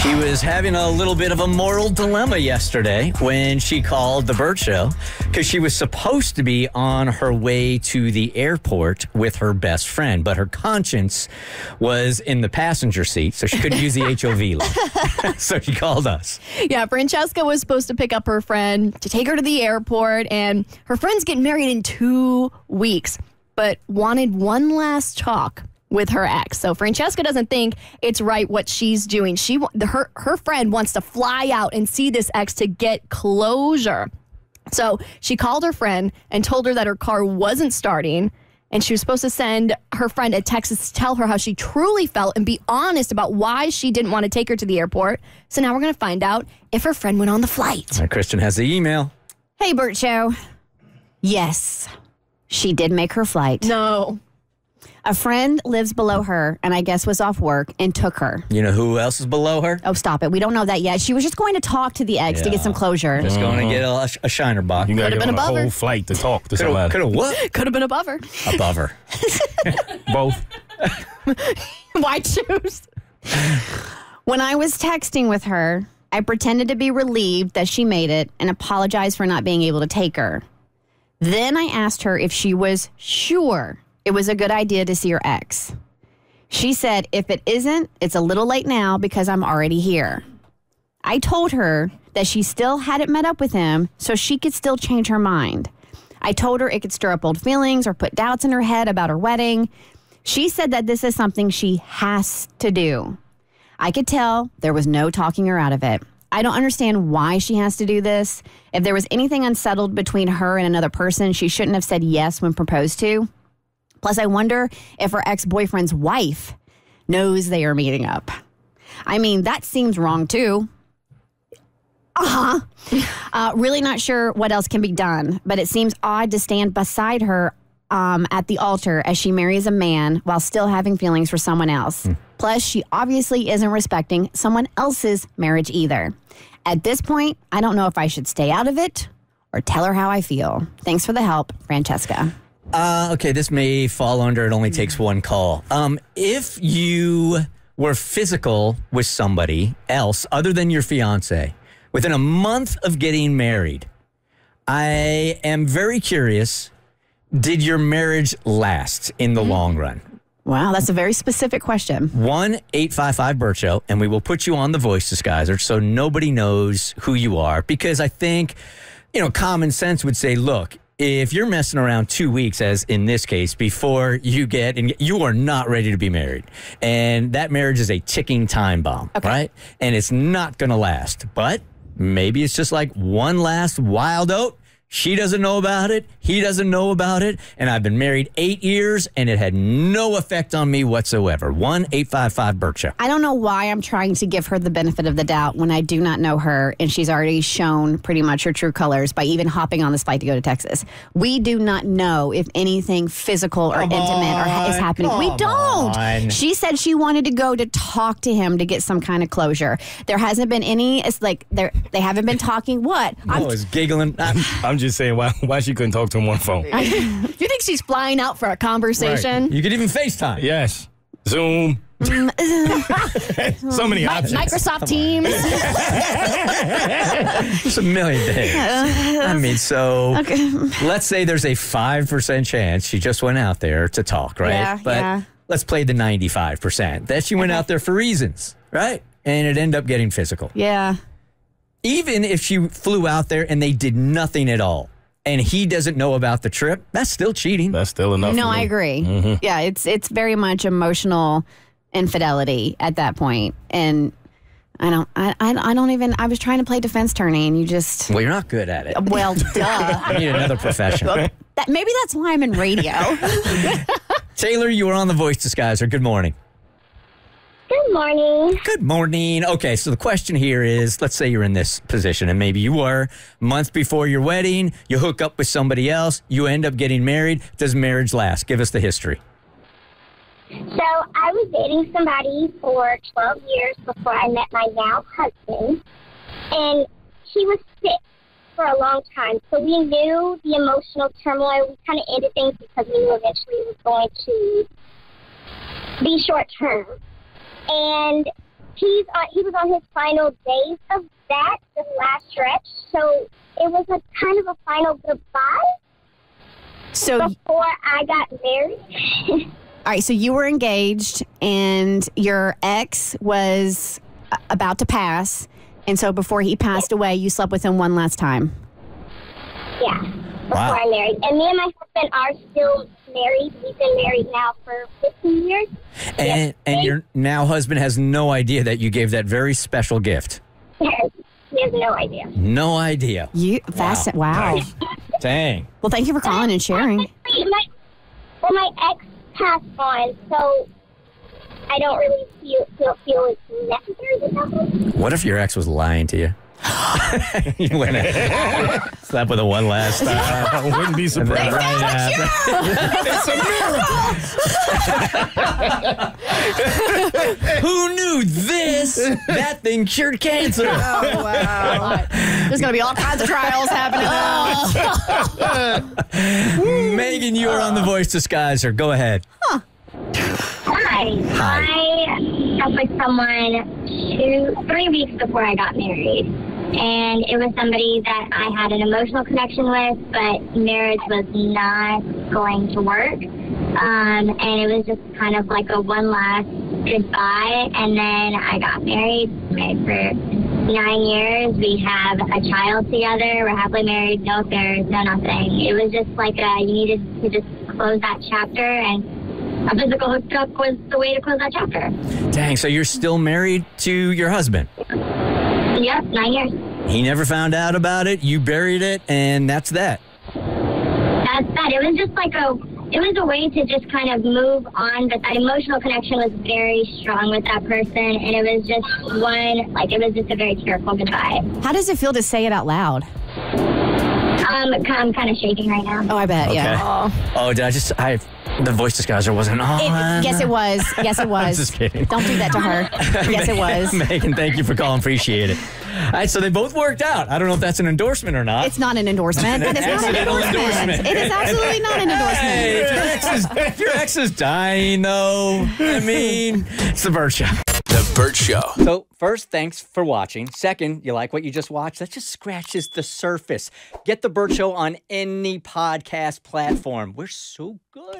She was having a little bit of a moral dilemma yesterday when she called the Bert Show because she was supposed to be on her way to the airport with her best friend, but her conscience was in the passenger seat, so she couldn't use the HOV line. So she called us. Yeah, Francesca was supposed to pick up her friend to take her to the airport, and her friend's getting married in 2 weeks, but wanted one last talk with her ex. So Francesca doesn't think it's right what she's doing. Her friend wants to fly out and see this ex to get closure. So she called her friend and told her that her car wasn't starting, and she was supposed to send her friend a text to tell her how she truly felt and be honest about why she didn't want to take her to the airport. So now we're going to find out if her friend went on the flight. Kristen has the email. Hey, Bert Show. Yes, she did make her flight. No. A friend lives below her and I guess was off work and took her. You know who else is below her? Oh, stop it. We don't know that yet. She was just going to talk to the ex to get some closure. Just going to get a shiner box. You got to Could've get been on a above her. whole flight to talk to somebody. Could have what? Could have been above her. Above her. Both. Why choose? When I was texting with her, I pretended to be relieved that she made it and apologized for not being able to take her. Then I asked her if she was sure it was a good idea to see her ex. She said, if it isn't, it's a little late now because I'm already here. I told her that she still hadn't met up with him, so she could still change her mind. I told her it could stir up old feelings or put doubts in her head about her wedding. She said that this is something she has to do. I could tell there was no talking her out of it. I don't understand why she has to do this. If there was anything unsettled between her and another person, she shouldn't have said yes when proposed to. Plus, I wonder if her ex-boyfriend's wife knows they are meeting up. I mean, that seems wrong, too. Really not sure what else can be done, but it seems odd to stand beside her at the altar as she marries a man while still having feelings for someone else. Plus, she obviously isn't respecting someone else's marriage either. At this point, I don't know if I should stay out of it or tell her how I feel. Thanks for the help, Francesca. Okay, this may fall under it only takes one call. If you were physical with somebody else other than your fiance within a month of getting married, I am very curious, did your marriage last in the long run? Wow, that's a very specific question. 1-855-BERT Show, and we will put you on the voice disguiser so nobody knows who you are, because I think, common sense would say, look, if you're messing around 2 weeks, as in this case, before you you are not ready to be married. And that marriage is a ticking time bomb, right? And it's not going to last. But maybe it's just like one last wild oat. She doesn't know about it. He doesn't know about it. And I've been married 8 years, and it had no effect on me whatsoever. 1-855-BERT Show. I don't know why I'm trying to give her the benefit of the doubt when I do not know her, and she's already shown pretty much her true colors by even hopping on this flight to go to Texas. We do not know if anything physical or intimate is happening. We don't. She said she wanted to go to talk to him to get some kind of closure. There hasn't been any. It's like they haven't been talking. What? I was giggling. I'm just saying why she couldn't talk to him on the phone. Do you think she's flying out for a conversation? You could even FaceTime. Yes. Zoom. So many options. Microsoft Teams. It's a million things. I mean, so let's say there's a 5% chance she just went out there to talk, right? Yeah, but let's play the 95%. That she went out there for reasons, right? And it ended up getting physical. Yeah. Even if she flew out there and they did nothing at all, and he doesn't know about the trip, that's still cheating. That's still enough. No, I agree. Mm-hmm. Yeah, it's very much emotional infidelity at that point. And I was trying to play defense attorney, and you just... Well, you're not good at it. Well, duh. I need another profession. Maybe that's why I'm in radio. Taylor, you are on the voice disguiser. Good morning. Good morning. Good morning. Okay, so the question here is, let's say you're in this position, and maybe you were months before your wedding, you hook up with somebody else, you end up getting married. Does marriage last? Give us the history. So I was dating somebody for 12 years before I met my now husband, and he was sick for a long time. So we knew the emotional turmoil. We kind of ended things because we knew eventually it was going to be short term. And he was on his final days of that, this last stretch. So it was a kind of a final goodbye So, before I got married. all right, so you were engaged and your ex was about to pass. And so before he passed away, you slept with him one last time. Yeah, before I married. And me and my husband are still married. We've been married now for 15 years. And your now husband has no idea that you gave that very special gift. He has no idea. No idea. Wow. Dang. Well, thank you for calling and sharing. My ex passed on, so I don't really feel it's necessary to tell him. What if your ex was lying to you? You went and slept with her one last time. I wouldn't be surprised. It's a miracle. Who knew this? That thing cured cancer. Oh, wow. There's going to be all kinds of trials happening now. Megan, you are on The Voice Disguiser. Go ahead. Hi. I slept with someone 3 weeks before I got married. And it was somebody that I had an emotional connection with, but marriage was not going to work. And it was just kind of like a one last goodbye. And then I got married for 9 years. We have a child together. We're happily married, no affairs, no nothing. It was just like you needed to just close that chapter, and a physical hookup was the way to close that chapter. Dang, so you're still married to your husband? Yep, 9 years. He never found out about it. You buried it, and that's that. That's that. It was just like it was a way to just kind of move on, but that emotional connection was very strong with that person, and it was just it was just a very tearful goodbye. How does it feel to say it out loud? I'm kind of shaking right now. Oh, I bet, Okay. yeah. Oh, did the Voice Disguiser wasn't on? Yes, it was. Yes, it was. I'm just kidding. Don't do that to her. Yes, it was. Megan, thank you for calling. Appreciate it. All right, so they both worked out. I don't know if that's an endorsement or not. It's not an endorsement. It is not an Accidental endorsement. It is absolutely not an endorsement. Hey, if your ex is dying, though, I mean, it's The Bert Show. The Bert Show. So, first, thanks for watching. Second, you like what you just watched? That just scratches the surface. Get The Bert Show on any podcast platform. We're so good.